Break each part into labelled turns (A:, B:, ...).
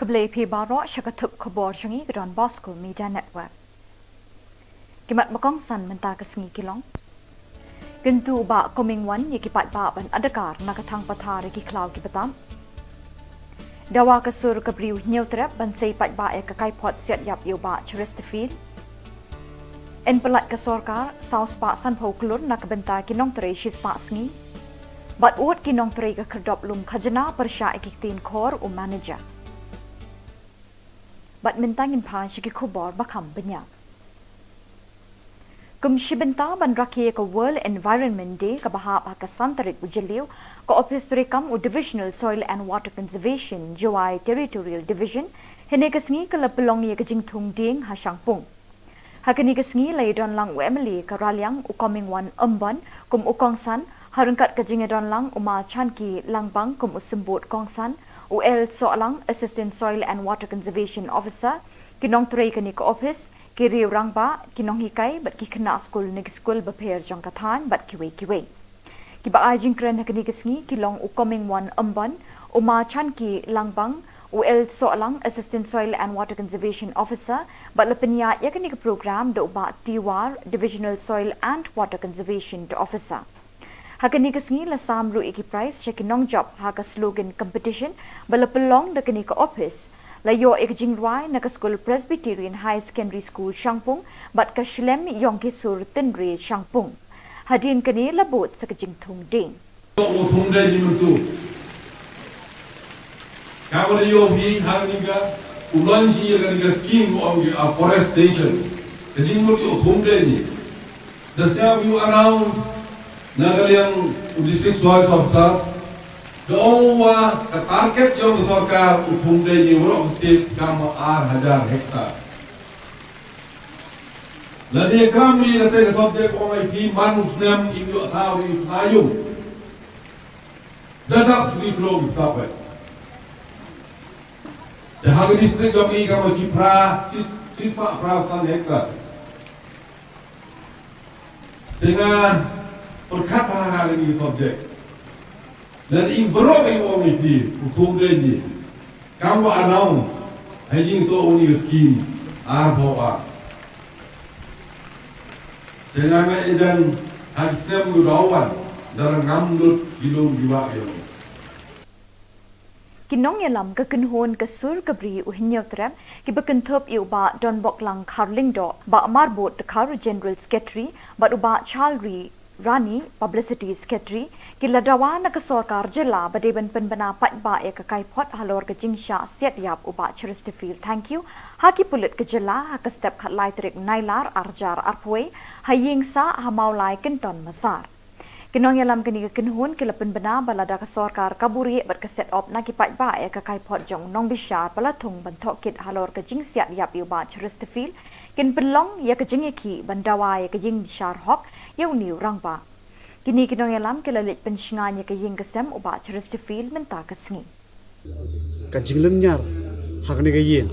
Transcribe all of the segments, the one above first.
A: Keblai pi baro syakatup khubor syungi ke Don Bosco Media Network. Kimat bakong san menta kesengi kilong. Kentu ba koming wan ye kipat ba ban adakar nakatang patar ki klau ki batam. Dawa kasur kebriu neutrap ban sei pat ba e kakai pot siat yap yu ba Chesterfield. En pelat kesorkar saus pa san pau klur nak benta kinong tere shis pa sengi. Bat uat kinong tere ke kerdop lum khajana persya ikiktin kor u manager. Bat mentangin pa syiki khubor bakam banyak. Kum shibenta ban rakie ke World Environment Day ke bahap ha kasantarit ujeliu ke Office Rekam u Divisional Soil and Water Conservation Jawai Territorial Division hene kesengi ke lepelong ye ke jingtung ding ha Shangpung. Hakani kesengi lai don lang u Emily ke Raliang u Coming One Umban kum u Kongsan harungkat ke jingadon lang u Ma Chanki Langbang kum u Sembut Kongsan u El Soalang Assistant Soil and Water Conservation Officer kinong tray kani ke office kiri orang ba kinong hikai bat ki kena school nig school beper jong kathan bat kiwe ki ba ajing kren kani kesengi kilong u Coming One Umban u Ma Chanki Langbang u El Soalang Assistant Soil and Water Conservation Officer bat lepenya ya kani ke program do ba Tiwar Divisional Soil and Water Conservation Officer. Hakani kesengi la samru iki prize shekinong job haka slogan competition balapelong de kani ke office la yo ekjing rwai na ka school Presbyterian High Secondary School Shangpung bat ka Shlem yong ki sur tenre Shangpung. Hadin kani labot sa kajing thung ding.
B: Thung de jimutu. Kamar yo bi harninga ulonji ga scheme of afforestation. Kajing mo yo thung de ni. The staff you around Nagariang District Soil Officer, doa ke target yang sorkar uthung de ni urok state kam 8,000 hektar. Ladi kam ni kate ke subject ongai pi manus nem inyo thau ri snayum. Dadap sri krom sapai. Jahaga district kami kam cipra sispa pra hektar. Dengan perkat bahana ini subjek. Dan ingberok yang orang itu hukum dia. Kamu anau, hajing tu oni skim arbawa. Dengan edan hadisnya murawan dalam ngamdut hilung jiwa yang.
A: Kinong yalam ke kenhon ke sur ke bri u hinyaw trap ki bekentop iu ba don bok lang karling do ba marbot de kar general secretary ba u ba chalri Rani Publicity Secretary kila dawa na ka sorkar jilla badeban penbana pat ba e ka kai pot halor ka jingsha siat yap uba Chesterfield. Thank you. Haki pulit ka jilla ha ka step khat lai trik nailar arjar arpwe haying sa hamaulai kenton masar. Kinong yalam kini ka kinhun kila penbana balada ka sorkar kaburi bat ka set up na ki pat ba e ka kai pot jong nong bishar palatung bantok kit halor ka jing siat yap uba Chesterfield kin penlong ya ka jingiki bandawa ya ka jing bishar hok Yau ni orang ba. Kini kinong yalam kelalit pensyinganya ke ying kesem uba Chesterfield menta kesengi.
C: Kajing lenyar hak ni kayin.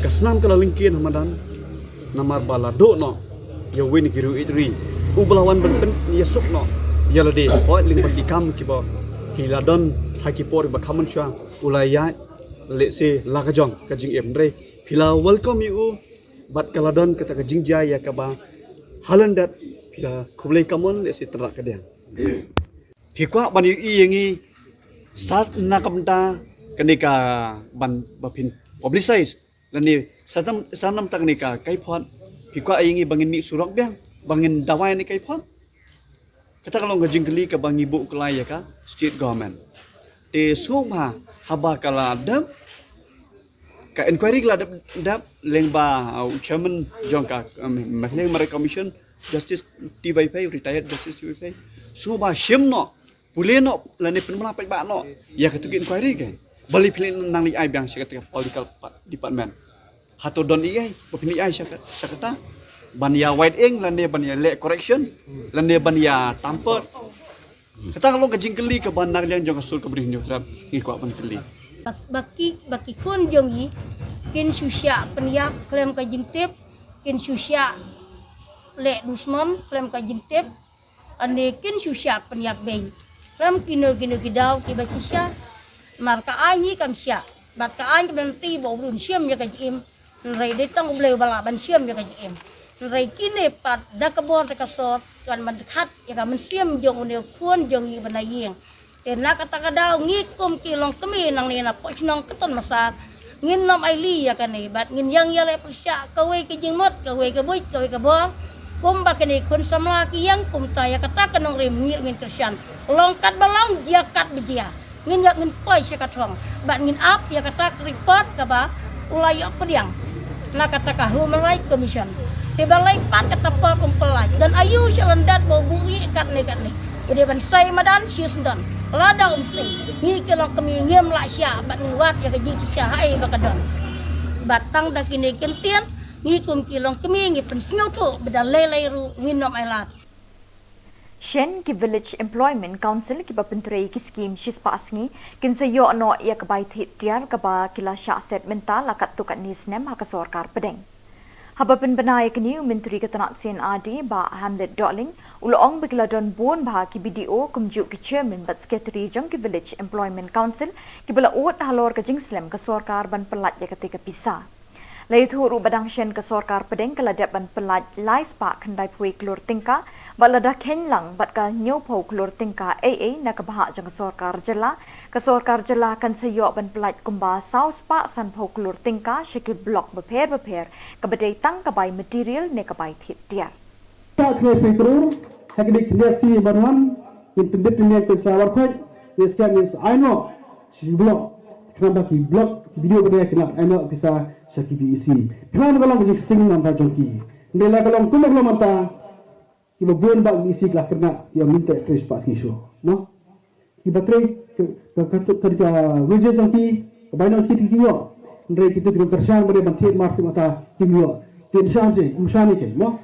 C: Kasnam kelalingkin hamadan namar bala do no. Ya win kiru itri. Ublawan ben yesuk no. Ya lade point ling bagi kam kiba. Kiladon hakipor ba kamun chang ulaya let's say lakajong kajing emre. Pila welcome you bat kaladon kata kajing jaya ka ba Halandat pila kublai kamon lesi terak kadang. Hikwa ban yu yengi sat nakamta kenika ban bapin publicize lani satam sanam tak nika kaipon hikwa yengi bangin mi surok biang bangin dawai ni kaipon. Kata kalau ngajing keli ke bang ibu kelai ya ka state government. Te sumha haba kala dam ka inquiry la dap lengba chairman jongka mahleng mare commission justice TYP retired justice TYP suba shimno puleno lani penmana pa ba no ya ketuki inquiry ke bali pilin nang li ai bang secretary political department hato don ai bapini ai sakata ban ya wide eng lani ban ya le correction lani ban ya tampot kata kalau kajing keli ke bandar yang jong sul ke beri nyutrap ngikwa ban keli
D: baki kun jongi kin susya peniap klem kajing tip kin susya le dusman klem kajing tip ane kin susya peniap beng klem kino kidau ki basisya marka anyi kam sya bat ka an ben ti bo run siam ya ka im rai de tang bleu bala ban siam ya ka im rai kine pat da ka bor ka sor kan man khat ya ka man siam jong ne kuon jong yi ban yeng te na ka ta ka daw ngi kum ki long kemi nang ni na po nong keton masa ngin nom ai li ya ka ni bat ngin yang ya le persya ka we ki jing mot ka we ka boi ka we ka bor kum ba ka ni kun samla ki yang kum ta ya ka ta ka nong rim ngir ngin kersian long kat balang dia kat bijia ngin ya ngin poi se ka thong bat ngin ap ya ka ta report ka ba ulai yo pediang na ka ta ka human right commission te balai pat ka ta pa kumpelai dan ayu selendat bo buri kat ni udah ban sai madan sius dan lada umsi ni kalau kami ngem la sya bat nguat ya gaji sya hai bakadon batang dak kini kentian ni kum kilong kami ngi pensiu tu bedan lelai ru nginom ailat
A: Shen ki Village Employment Council ki bapentrei ki scheme shispa asngi kin se yo no ya ka bai thit tiar ka ba kila sha set mental akat tu kat ni snem ha ka sorkar pedeng haba pen banai kini menteri ketanat sen adi ba Hamlet Darling ulong bikla don bon ba ki BDO kumju ki chairman bat secretary jong ki Village Employment Council ki bala ot halor ka jingslam ka sorkar ban pelat ya ketika pisa lai thu ru badang shen ka sorkar pedeng kala dep ban pelat lai spa khandai pui klor tingka balada khenlang bat ka nyo pho klor tingka AA na ka bah jong ka sorkar jela kan se yo ban pelat kumba south spa san pho klor tingka shiki block beper ka badai tang ka bai material ne ka bai thit tiar
E: tak kena fikir hakik kreasi barman itu betul ke sawar khoj this can is I know she block kenapa ki block video pada kena I know bisa syaki BEC plan kalau jadi sing nanta jongki ndela kalau kumlo mata ki babon bag BEC lah kena yang minta fresh pas ni show no ki batre ke kerja wages jongki baino kita yo ndre kita kena kerjaan pada bantu market mata kimyo tension je musani ke no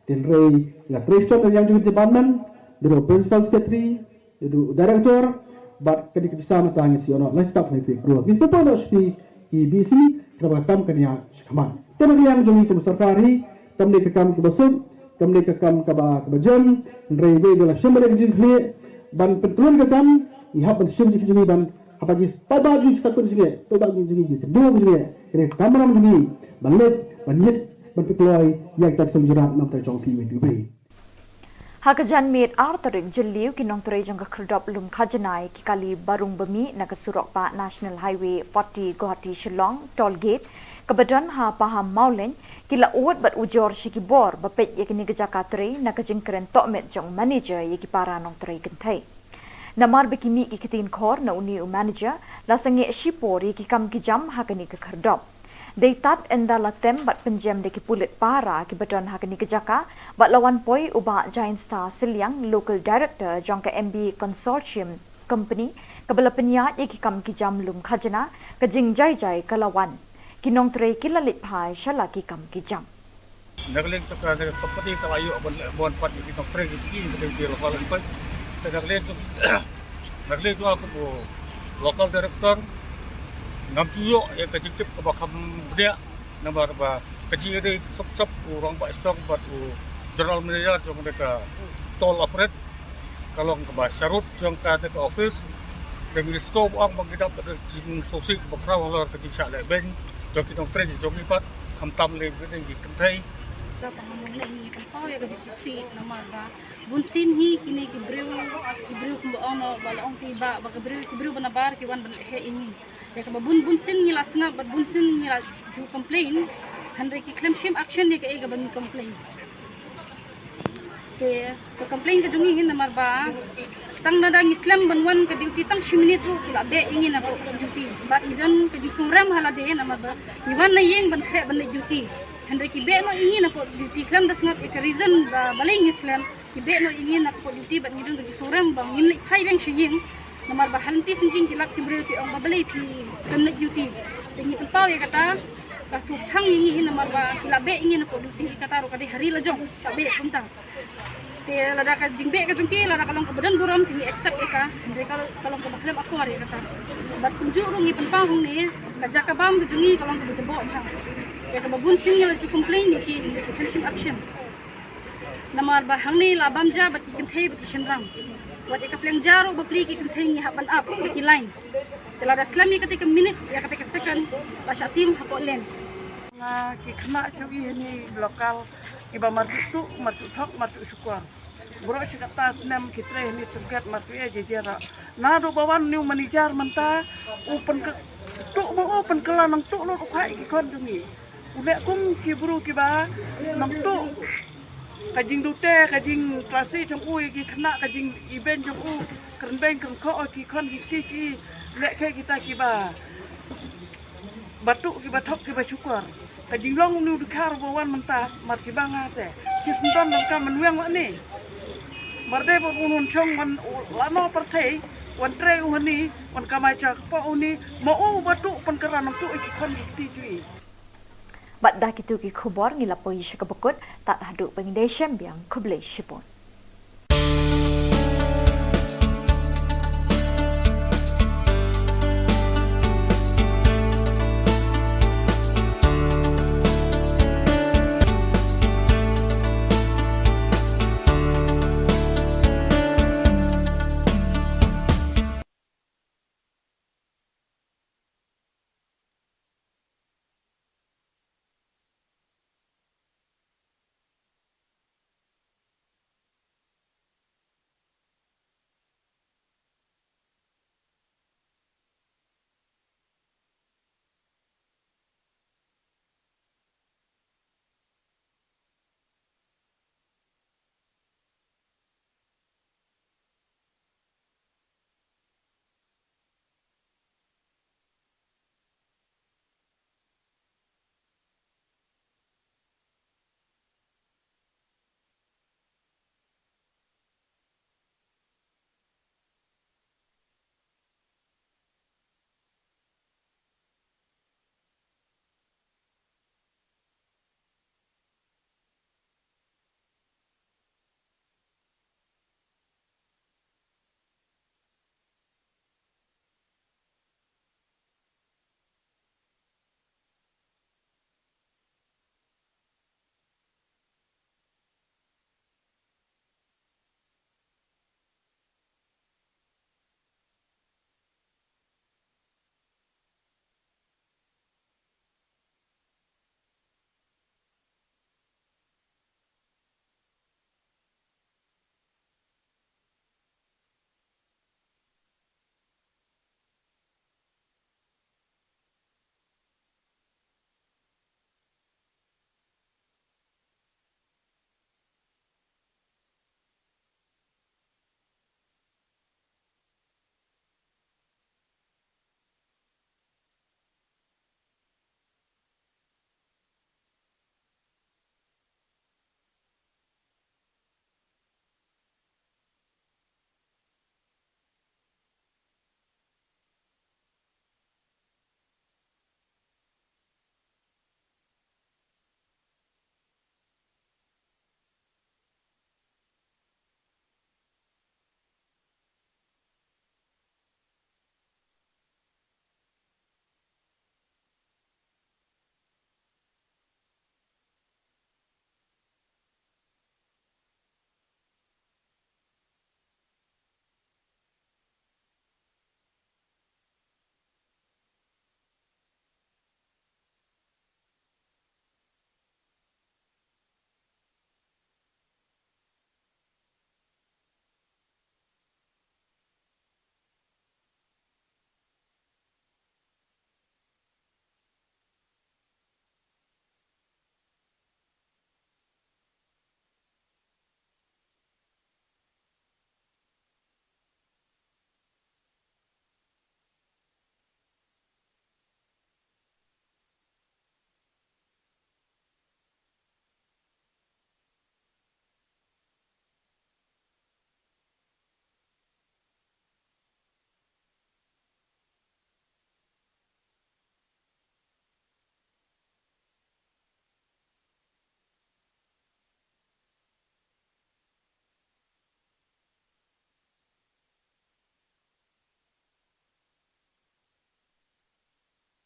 E: dan Ray la Preston yang juga department, dulu principal secretary, dulu director, bat kali bisa matang si ono, let's stop nanti keluar. Kita tahu nak si BC kerana tam kena kaman. Tapi yang jadi kemusarkari, tamne kekam kebasuk, tamne kekam kebajan, Ray dia adalah semua yang jadi ban pentuan kekam, ihap ban semua jadi ban apa jadi pada jadi satu jadi, pada jadi dua jadi, kena kamera jadi, banlet berpikirlah yang tak sejarah nanti jongki itu beri.
A: Hakajan mit artarik jeliu kinong tray jong ka khrdop lum khajanai ki kali barung bami na ka surok pa National Highway 40 Guwahati Shillong toll gate kabadan ha paham maulen kila uat bat ujor shiki bor bapet yakini gejaka tray na ka jingkren tokmet jong manager yaki para nong tray kentai. Namar bekimi ki kitin khor na uni manager lasangi shipor yaki kam ki jam hakani ka khrdop. Deitat endala tem bat penjem de ki pulit para ki badan hakani kejaka bat lawan poi uba Giant Star Shillong local director jong ka MB consortium company kabala penya ki kam ki jam lum khajana ka jing jai kalawan kinong tre kilalit phai shala ki kam ki jam
F: naglen chaka de company ka ayo bon pat ki no pre ki de lokal pat naglen to ako local director ngam tuyo ya kajitip ka bakam dia nambar ba kajiri sop urang ba stock bat general manager jong mereka toll operate kalau ka ba sarut jong ka de office dengan scope ang magidap jing sosik bakra wala kajing sa le ben jong kitong trade jong ipat kamtam le ben gi kantai
G: ka pahamon na ini kampaw ya kajing susi namar ba bunsin hi kini kibreu kumba ono bala ong tiba ba kibreu banabar kiwan ban he ini ya ka bunsin ngila snap but bunsin ngila ju complain handre ki claim shame action ne ka ega bangi complain ke ka complain ka jungi hin namar ba tang nadang islam banwan ka duty tang shiminit ru la be ingin na duty but idan ka ju sumram hala de namar ba iwan na yeng ban khe ban duty handre ki be no ingin na duty claim das ngap ka reason ba baling islam ki be no ingin na duty but idan ka ju sumram bang ngin lai phai bang shiyeng namar ba halanti singking kilak tibreu ti ong babalay ti kanna duty tingi pampaw ya kata kasuk thang ingi namar ba kilabe ingi na po duty kata ro kadi hari lajong sabe puntang te lada ka jingbe ka jungki lada kalong kebadan duram tingi accept ka andre kalong ka bakhlem aku hari kata bat kunju ro ngi pampaw hong ni kaja ka bam jungi kalong ka bajabo bha ya ka babun sing la ju complain ni ki detention action namar ba hang ni la bam ja bat ki kenthe bat shenrang wat eka pleng jaro bapli ki kenthe ni haban up ki line telada islami ketika minute ya ketika second lasha tim hapolen.
H: Ki kena cawi ini lokal iba martu tok martu syukur. Bro kata senam kita ini sugat martu jejera. Na do bawan new manager menta open ke tuk mau open kelan nang tuk lo kai ki kon jungi. Ulek kum ki buru ki ba nang tuk kajing dute kajing klasi jong ki kena kajing event jong keren beng keren ko ki kon ki lek ke kita ki ba batuk ki batok ki ba syukur. Kajing long nu dikar bawan mentah marci banga teh. Kisentan dengka menwang ni. Berde berunun chong man lama partai wan tre uhani wan kamai cak po uni mau batuk penkeran tu iki kon iki tui.
A: Bat dah kitu ki khubor ngilapoi syakabakut tak haduk pengindesem biang kublai shipon.